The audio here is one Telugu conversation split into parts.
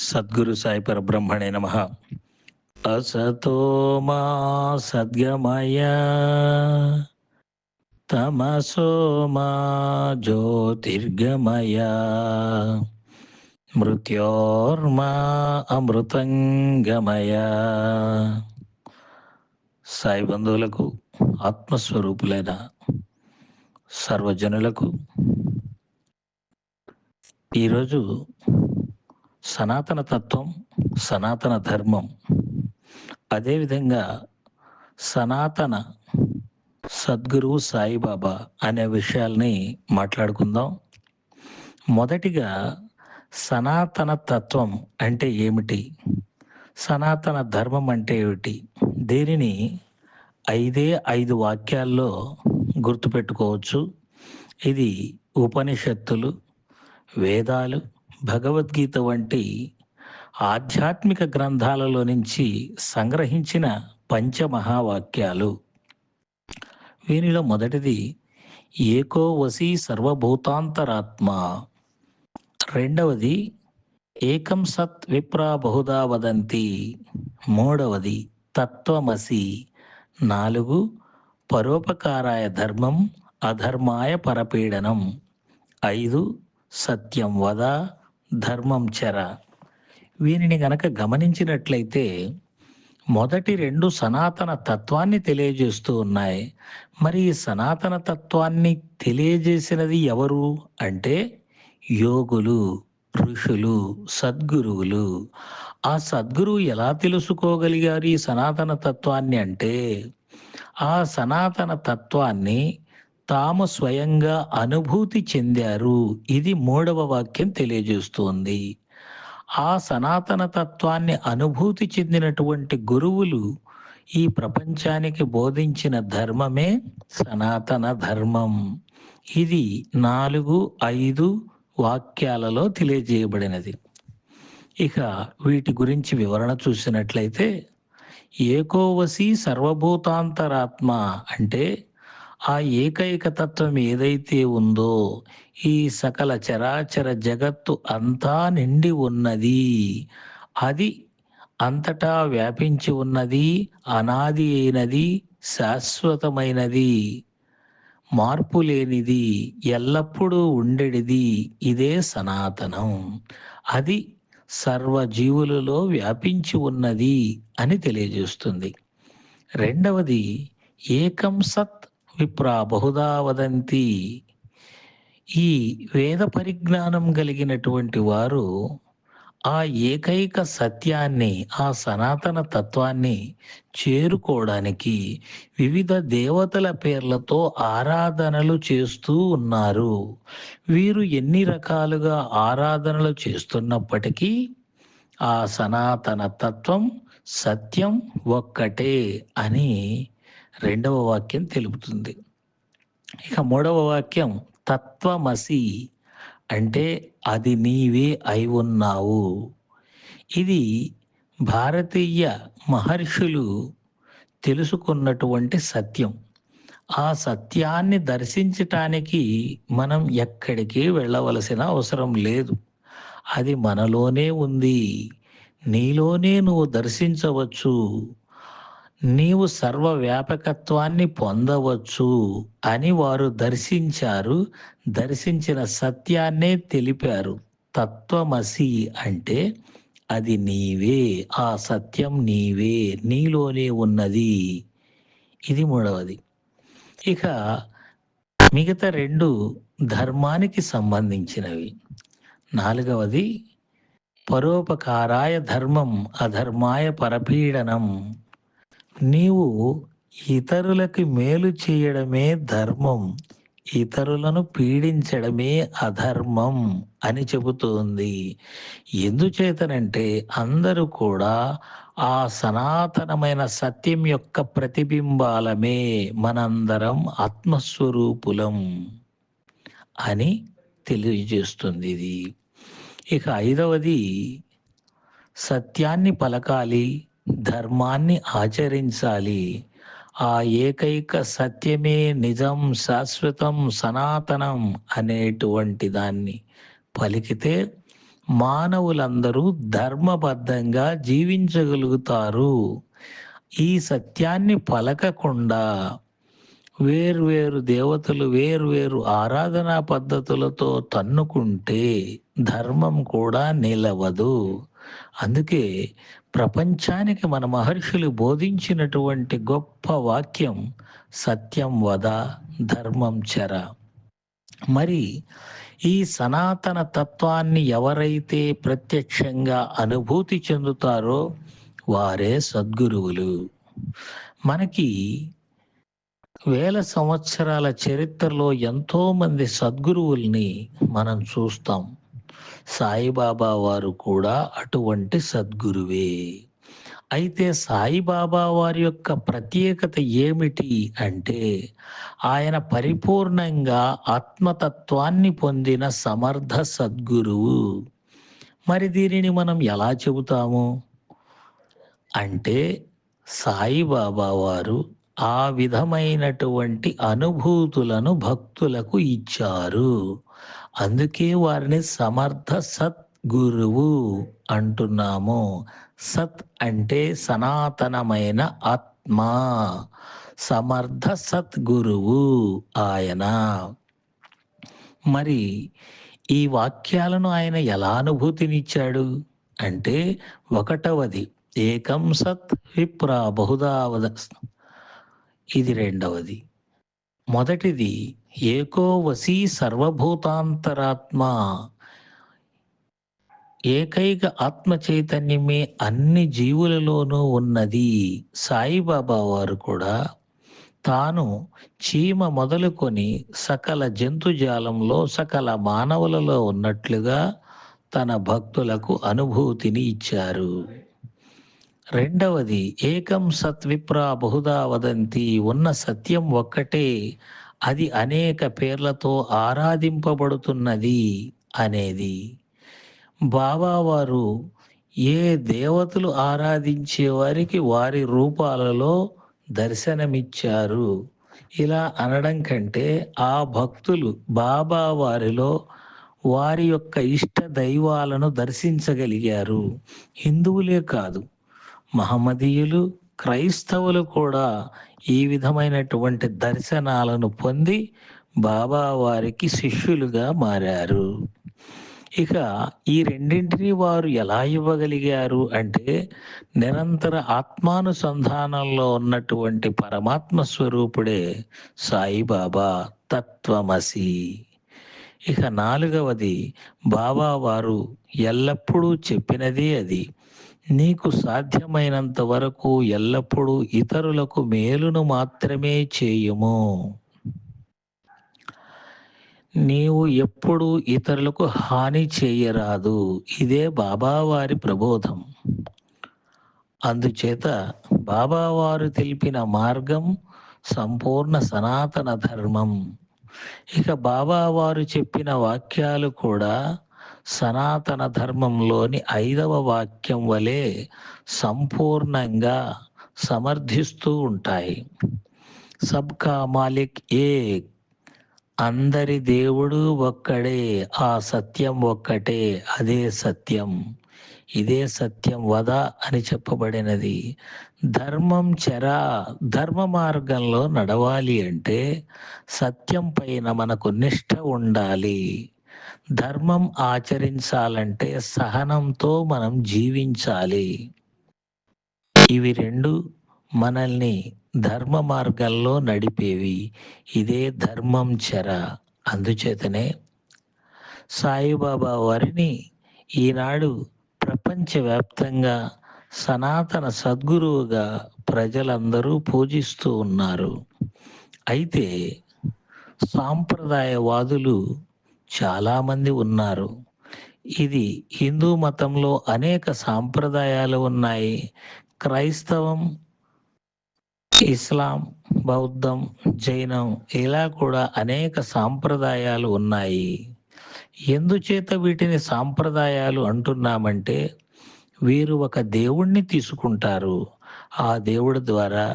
సద్గురు సాయి పరబ్రహ్మణే నమః. అసతో మా సద్గమయ తమసో మా జ్యోతిర్గమయ మృత్యోర్మా అమృతంగమయ. సాయి బంధువులకు, ఆత్మస్వరూపులైన సర్వజనులకు ఈరోజు సనాతన తత్వం, సనాతన ధర్మం, అదేవిధంగా సనాతన సద్గురువు సాయిబాబా అనే విషయాల్ని మాట్లాడుకుందాం. మొదటిగా సనాతన తత్వం అంటే ఏమిటి, సనాతన ధర్మం అంటే ఏమిటి, దీనిని 5 వాక్యాల్లో గుర్తుపెట్టుకోవచ్చు. ఇది ఉపనిషత్తులు, వేదాలు, భగవద్గీత వంటి ఆధ్యాత్మిక గ్రంథాలలో నుంచి సంగ్రహించిన పంచమహావాక్యాలు. వీనిలో మొదటిది ఏకో వసి సర్వభూతాంతరాత్మ, రెండవది ఏకం సత్ విప్రా బహుదా వదంతి, మూడవది తత్వమసి, 4 పరోపకారాయ ధర్మం అధర్మాయ పరపీడనం, 5 సత్యం వద ధర్మం చర. వీరిని గనక గమనించినట్లయితే మొదటి 2 సనాతన తత్వాన్ని తెలియజేస్తూ ఉన్నాయి. మరి ఈ సనాతన తత్వాన్ని తెలియజేసినది ఎవరు అంటే యోగులు, ఋషులు, సద్గురువులు. ఆ సద్గురువు ఎలా తెలుసుకోగలిగారు ఈ సనాతన తత్వాన్ని అంటే ఆ సనాతన తత్వాన్ని తాము స్వయంగా అనుభూతి చెందారు. ఇది 3వ వాక్యం తెలియజేస్తోంది. ఆ సనాతన తత్వాన్ని అనుభూతి చెందినటువంటి గురువులు ఈ ప్రపంచానికి బోధించిన ధర్మమే సనాతన ధర్మం. ఇది 4, 5 వాక్యాలలో తెలియజేయబడినది. ఇక వీటి గురించి వివరణ చూసినట్లయితే ఏకోవసి సర్వభూతాంతరాత్మ అంటే ఆ ఏకైక తత్వం ఏదైతే ఉందో ఈ సకల చరాచర జగత్తు అంతా నిండి ఉన్నది, అది అంతటా వ్యాపించి ఉన్నది, అనాది అయినది, శాశ్వతమైనది, మార్పు లేనిది, ఎల్లప్పుడూ ఉండేది. ఇదే సనాతనం. అది సర్వజీవులలో వ్యాపించి ఉన్నది అని తెలియజేస్తుంది. రెండవది ఏకం సత్ విప్రా బహుదా వదంతి. ఈ వేద పరిజ్ఞానం కలిగినటువంటి వారు ఆ ఏకైక సత్యాన్ని, ఆ సనాతన తత్వాన్ని చేరుకోవడానికి వివిధ దేవతల పేర్లతో ఆరాధనలు చేస్తూ ఉన్నారు. వీరు ఎన్ని రకాలుగా ఆరాధనలు చేస్తున్నప్పటికీ ఆ సనాతన తత్వం, సత్యం ఒక్కటే అని 2వ వాక్యం తెలుపుతుంది. ఇక 3వ వాక్యం తత్వమసి అంటే అది నీవే అయి ఉన్నావు. ఇది భారతీయ మహర్షులు తెలుసుకున్నటువంటి సత్యం. ఆ సత్యాన్ని దర్శించటానికి మనం ఎక్కడికి వెళ్ళవలసిన అవసరం లేదు. అది మనలోనే ఉంది. నీలోనే నువ్వు దర్శించవచ్చు. నీవు సర్వవ్యాపకత్వాన్ని పొందవచ్చు అని వారు దర్శించారు. దర్శించిన సత్యాన్నే తెలిపారు. తత్వమసి అంటే అది నీవే, ఆ సత్యం నీవే, నీలోనే ఉన్నది. ఇది 3వది. ఇక మిగతా 2 ధర్మానికి సంబంధించినవి. 4వది పరోపకారాయ ధర్మం అధర్మాయ పరపీడనం. నీవు ఇతరులకి మేలు చేయడమే ధర్మం, ఇతరులను పీడించడమే అధర్మం అని చెబుతోంది. ఎందుచేతనంటే అందరూ కూడా ఆ సనాతనమైన సత్యం యొక్క ప్రతిబింబాలమే, మనందరం ఆత్మస్వరూపులం అని తెలియజేస్తుంది ఇది. ఇక 5వది సత్యాన్ని పలకాలి, ధర్మాన్ని ఆచరించాలి. ఆ ఏకైక సత్యమే నిజం, శాశ్వతం, సనాతనం అనేటువంటి దాన్ని పలికితే మానవులందరూ ధర్మబద్ధంగా జీవించగలుగుతారు. ఈ సత్యాన్ని పలకకుండా వేర్వేరు దేవతలు వేర్వేరు ఆరాధనా పద్ధతులతో తన్నుకుంటే ధర్మం కూడా నిలవదు. అందుకే ప్రపంచానికి మన మహర్షులు బోధించినటువంటి గొప్ప వాక్యం సత్యం వద, ధర్మం చెర. మరి ఈ సనాతన తత్వాన్ని ఎవరైతే ప్రత్యక్షంగా అనుభూతి చెందుతారో వారే సద్గురువులు. మనకి వేల సంవత్సరాల చరిత్రలో ఎంతో మంది సద్గురువుల్ని మనం చూస్తాం. సాయిబాబా వారు కూడా అటువంటి సద్గురువే. అయితే సాయిబాబా వారి యొక్క ప్రత్యేకత ఏమిటి అంటే ఆయన పరిపూర్ణంగా ఆత్మతత్వాన్ని పొందిన సమర్థ సద్గురువు. మరి దీనిని మనం ఎలా చెబుతాము అంటే సాయిబాబా వారు ఆ విధమైనటువంటి అనుభూతులను భక్తులకు ఇచ్చారు. అందుకే వారిని సమర్థ సద్గురువు అంటున్నాము. సత్ అంటే సనాతనమైన ఆత్మ, సమర్థ సద్గురువు ఆయన. మరి ఈ వాక్యాలను ఆయన ఎలా అనుభూతినిచ్చాడు అంటే ఒకటవది ఏకం సత్ విప్రా బహుదా వద, ఇది రెండవది. మొదటిది ఏకో వసీ సర్వభూతాంతరాత్మ, ఏకైక ఆత్మ చైతన్యమే అన్ని జీవులలోనూ ఉన్నది. సాయిబాబా వారు కూడా తాను చీమ మొదలుకొని సకల జంతుజాలంలో సకల మానవులలో ఉన్నట్లుగా తన భక్తులకు అనుభూతిని ఇచ్చారు. రెండవది ఏకం సత్ విప్రా బహుదా వదంతి, ఉన్న సత్యం ఒక్కటే, అది అనేక పేర్లతో ఆరాధింపబడుతున్నది అనేది. బాబావారు ఏ దేవతలు ఆరాధించే వారికి వారి రూపాలలో దర్శనమిచ్చారు. ఇలా అనడం కంటే ఆ భక్తులు బాబా వారిలో వారి యొక్క ఇష్ట దైవాలను దర్శించగలిగారు. హిందువులే కాదు, మహమ్మదీయులు, క్రైస్తవులు కూడా ఈ విధమైనటువంటి దర్శనాలను పొంది బాబా వారికి శిష్యులుగా మారారు. ఇక ఈ రెండింటినీ వారు ఎలా ఇవ్వగలిగారు అంటే నిరంతర ఆత్మానుసంధానంలో ఉన్నటువంటి పరమాత్మ స్వరూపుడే సాయిబాబా తత్వమసి. ఇక నాలుగవది బాబా వారు ఎల్లప్పుడూ చెప్పినదే అది, నీకు సాధ్యమైనంత వరకు ఎల్లప్పుడూ ఇతరులకు మేలును మాత్రమే చేయుము. నీవు ఎప్పుడు ఇతరులకు హాని చేయరాదు. ఇదే బాబావారి ప్రబోధం. అందుచేత బాబావారు తెలిపిన మార్గం సంపూర్ణ సనాతన ధర్మం. ఇక బాబావారు చెప్పిన వాక్యాలు కూడా సనాతన ధర్మంలోని 5వ వాక్యం వలె సంపూర్ణంగా సమర్థిస్తూ ఉంటాయి. సబ్కా మాలిక్ ఏక్, అందరి దేవుడు ఒక్కడే, ఆ సత్యం ఒక్కటే, అదే సత్యం, ఇదే సత్యం వద అని చెప్పబడినది. ధర్మం చెరా, ధర్మ మార్గంలో నడవాలి అంటే సత్యం పైన మనకు నిష్ఠ ఉండాలి. ధర్మం ఆచరించాలంటే సహనంతో మనం జీవించాలి. ఇవి రెండు మనల్ని ధర్మ మార్గంలో నడిపేవి. ఇదే ధర్మం చెర. అందుచేతనే సాయిబాబా వారిని ఈనాడు ప్రపంచవ్యాప్తంగా సనాతన సద్గురువుగా ప్రజలందరూ పూజిస్తూ ఉన్నారు. అయితే సాంప్రదాయవాదులు చాలామంది ఉన్నారు. ఇది హిందూ మతంలో అనేక సాంప్రదాయాలు ఉన్నాయి. క్రైస్తవం, ఇస్లాం, బౌద్ధం, జైనం ఇలా కూడా అనేక సాంప్రదాయాలు ఉన్నాయి. ఎందుచేత వీటిని సాంప్రదాయాలు అంటున్నామంటే వీరు ఒక దేవుణ్ణి తీసుకుంటారు, ఆ దేవుడి ద్వారా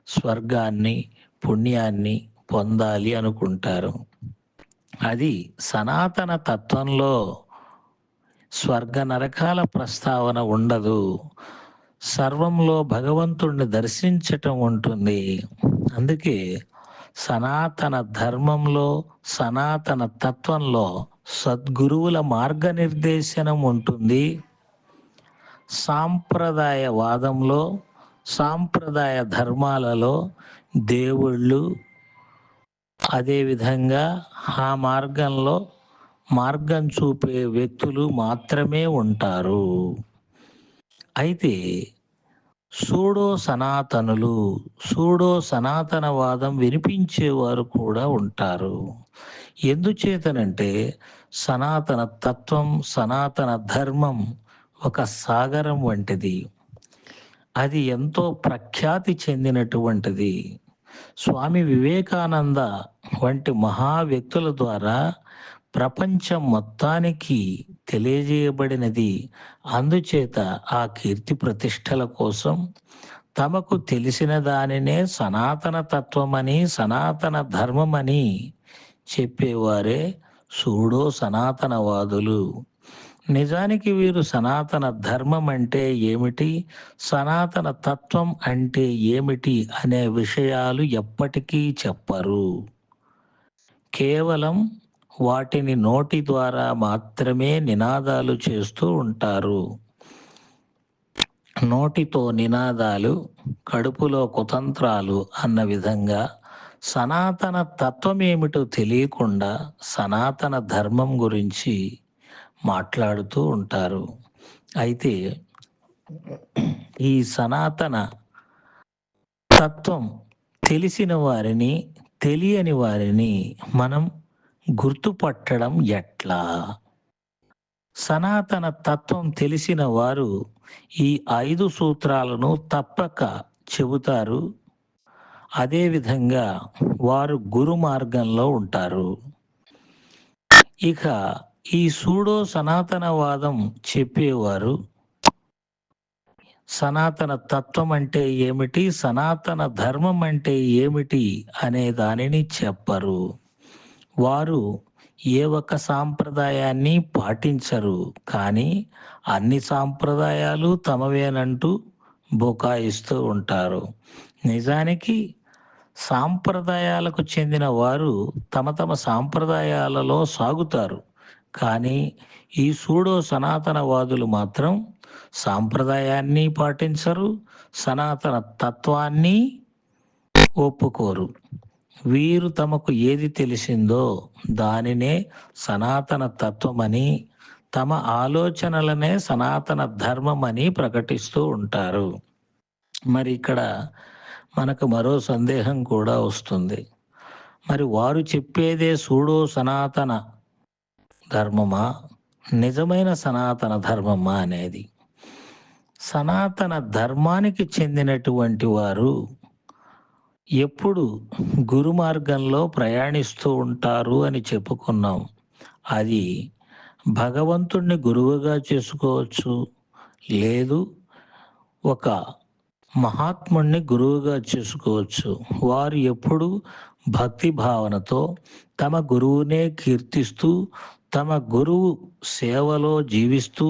స్వర్గాన్ని పుణ్యాన్ని పొందాలి అనుకుంటారు. అది సనాతన తత్వంలో స్వర్గ నరకాల ప్రస్తావన ఉండదు. సర్వంలో భగవంతుణ్ణి దర్శించటం ఉంటుంది. అందుకే సనాతన ధర్మంలో, సనాతన తత్వంలో సద్గురువుల మార్గనిర్దేశనం ఉంటుంది. సాంప్రదాయవాదంలో, సాంప్రదాయ ధర్మాలలో దేవుళ్ళు, అదేవిధంగా ఆ మార్గంలో మార్గం చూపే వ్యక్తులు మాత్రమే ఉంటారు. అయితే సూడో సనాతనవాదం వినిపించేవారు కూడా ఉంటారు. ఎందుచేతనంటే సనాతన తత్వం, సనాతన ధర్మం ఒక సాగరం వంటిది. అది ఎంతో ప్రఖ్యాతి చెందినటువంటిది. స్వామి వివేకానంద వంటి మహా వ్యక్తుల ద్వారా ప్రపంచం మొత్తానికి తెలియజేయబడినది. అందుచేత ఆ కీర్తి ప్రతిష్టల కోసం తమకు తెలిసిన దానినే సనాతన తత్వమని, సనాతన ధర్మమని చెప్పేవారే సూడో సనాతనవాదులు. నిజానికి వీరు సనాతన ధర్మం అంటే ఏమిటి, సనాతన తత్వం అంటే ఏమిటి అనే విషయాలు ఎప్పటికీ చెప్పరు. కేవలం వాటిని నోటి ద్వారా మాత్రమే నినాదాలు చేస్తూ ఉంటారు. నోటితో నినాదాలు, కడుపులో కుతంత్రాలు అన్న విధంగా సనాతన తత్వం ఏమిటో తెలియకుండా సనాతన ధర్మం గురించి మాట్లాడుతూ ఉంటారు. అయితే ఈ సనాతన తత్వం తెలిసిన వారిని, తెలియని వారిని మనం గుర్తుపట్టడం ఎట్లా? సనాతన తత్వం తెలిసిన వారు ఈ 5 సూత్రాలను తప్పక చెబుతారు. అదేవిధంగా వారు గురు మార్గంలో ఉంటారు. ఇక ఈ సూడో సనాతనవాదం చెప్పేవారు సనాతన తత్వం అంటే ఏమిటి, సనాతన ధర్మం అంటే ఏమిటి అనే దానిని చెప్పరు. వారు ఏ ఒక్క సాంప్రదాయాన్ని పాటించరు, కానీ అన్ని సాంప్రదాయాలు తమవేనంటూ బుకాయిస్తూ ఉంటారు. నిజానికి సాంప్రదాయాలకు చెందిన వారు తమ తమ సాంప్రదాయాలలో సాగుతారు. కానీ ఈ సూడో సనాతనవాదులు మాత్రం సాంప్రదాయాన్ని పాటించరు, సనాతన తత్వాన్ని ఒప్పుకోరు. వీరు తమకు ఏది తెలిసిందో దానినే సనాతన తత్వమని, తమ ఆలోచనలనే సనాతన ధర్మమని ప్రకటిస్తూ ఉంటారు. మరి ఇక్కడ మనకు మరో సందేహం కూడా వస్తుంది. మరి వారు చెప్పేదే సూడో సనాతన ధర్మమా, నిజమైన సనాతన ధర్మమా అనేది? సనాతన ధర్మానికి చెందినటువంటి వారు ఎప్పుడు గురు మార్గంలో ప్రయాణిస్తూ ఉంటారు అని చెప్పుకున్నాం. అది భగవంతుణ్ణి గురువుగా చేసుకోవచ్చు, లేదు ఒక మహాత్ముణ్ణి గురువుగా చేసుకోవచ్చు. వారు ఎప్పుడు భక్తి భావనతో తమ గురువునే కీర్తిస్తూ, తమ గురువు సేవలో జీవిస్తూ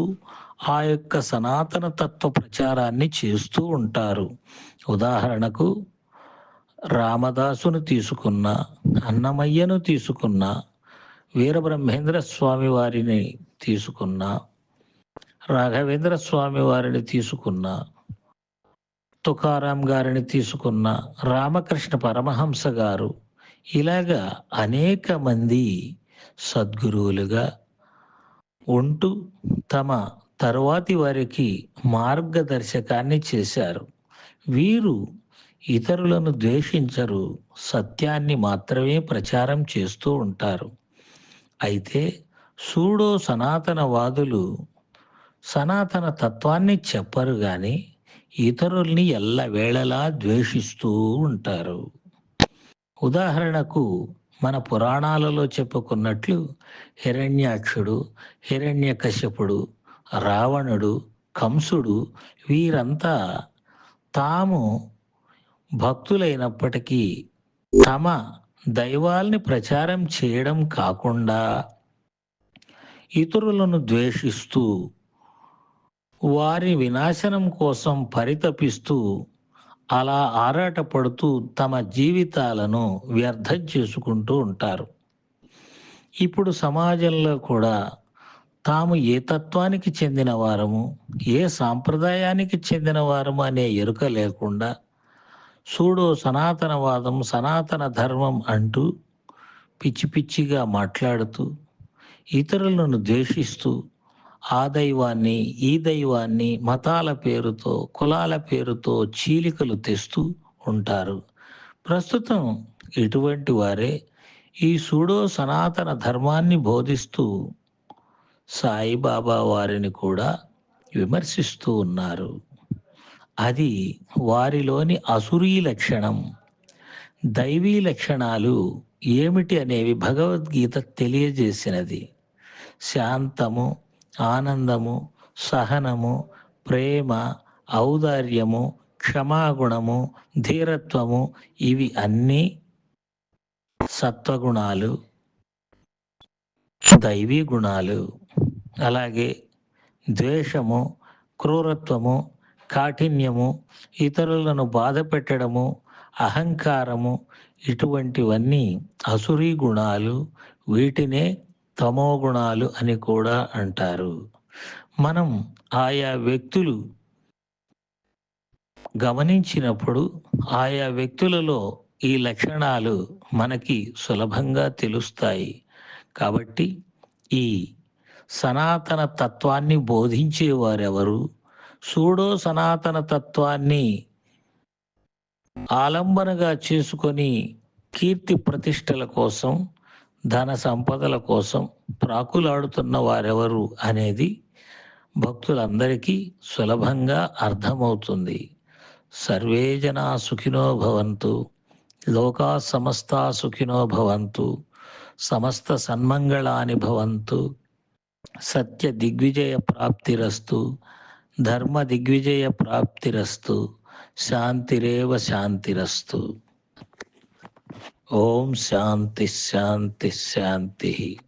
ఆ యొక్క సనాతన తత్వ ప్రచారాన్ని చేస్తూ ఉంటారు. ఉదాహరణకు రామదాసును తీసుకున్న, అన్నమయ్యను తీసుకున్న, వీరబ్రహ్మేంద్ర స్వామి వారిని తీసుకున్న, రాఘవేంద్ర స్వామి వారిని తీసుకున్న, తుకారాం గారిని తీసుకున్న, రామకృష్ణ పరమహంస గారు, ఇలాగా అనేక మంది సద్గురువులుగా ఉంటూ తమ తరువాతి వారికి మార్గదర్శకాన్ని చేశారు. వీరు ఇతరులను ద్వేషించరు, సత్యాన్ని మాత్రమే ప్రచారం చేస్తూ ఉంటారు. అయితే సూడో సనాతనవాదులు సనాతన తత్వాన్ని చెప్పరు, కానీ ఇతరుల్ని ఎల్లవేళలా ద్వేషిస్తూ ఉంటారు. ఉదాహరణకు మన పురాణాలలో చెప్పుకున్నట్లు హిరణ్యాక్షుడు, హిరణ్యకశ్యపుడు, రావణుడు, కంసుడు వీరంతా తాము భక్తులైనప్పటికీ తమ దైవాల్ని ప్రచారం చేయడం కాకుండా ఇతరులను ద్వేషిస్తూ వారి వినాశనం కోసం పరితపిస్తూ అలా ఆరాటపడుతూ తమ జీవితాలను వ్యర్థం చేసుకుంటూ ఉంటారు. ఇప్పుడు సమాజంలో కూడా తాము ఏ తత్వానికి చెందిన వారము, ఏ సాంప్రదాయానికి చెందిన వారము అనే ఎరుక లేకుండా సూడో సనాతనవాదం, సనాతన ధర్మం అంటూ పిచ్చి పిచ్చిగా మాట్లాడుతూ ఇతరులను ద్వేషిస్తూ ఆ దైవాన్ని ఈ దైవాన్ని మతాల పేరుతో కులాల పేరుతో చీలికలు తెస్తూ ఉంటారు. ప్రస్తుతం ఇటువంటి వారే ఈ సూడో సనాతన ధర్మాన్ని బోధిస్తూ సాయిబాబా వారిని కూడా విమర్శిస్తూ ఉన్నారు. అది వారిలోని అసురీ లక్షణం. దైవీ లక్షణాలు ఏమిటి అనేవి భగవద్గీత తెలియజేసినది. శాంతము, ఆనందము, సహనము, ప్రేమ, ఔదార్యము, క్షమాగుణము, ధీరత్వము ఇవి అన్నీ సత్వగుణాలు, దైవీ గుణాలు. అలాగే ద్వేషము, క్రూరత్వము, కాఠిన్యము, ఇతరులను బాధ పెట్టడము, అహంకారము ఇటువంటివన్నీ అసురీ గుణాలు. వీటినే తమో గుణాలు అని కూడా అంటారు. మనం ఆయా వ్యక్తులు గమనించినప్పుడు ఆయా వ్యక్తులలో ఈ లక్షణాలు మనకి సులభంగా తెలుస్తాయి. కాబట్టి ఈ సనాతన తత్వాన్ని బోధించేవారెవరు, సూడో సనాతన తత్వాన్ని ఆలంబనగా చేసుకొని కీర్తి ప్రతిష్టల కోసం, ధన సంపదల కోసం ప్రాకులాడుతున్న వారెవరు అనేది భక్తులందరికీ సులభంగా అర్థమవుతుంది. సర్వే జనా సుఖినో భవంతు, లోకా సమస్తా సుఖినో భవంతు, సమస్త సన్మంగళాని భవంతు, సత్య దిగ్విజయ ప్రాప్తిరస్తు, ధర్మ దిగ్విజయ ప్రాప్తిరస్తు, శాంతిరేవ శాంతిరస్తు. ఓం శాంతి శాంతి శాంతి.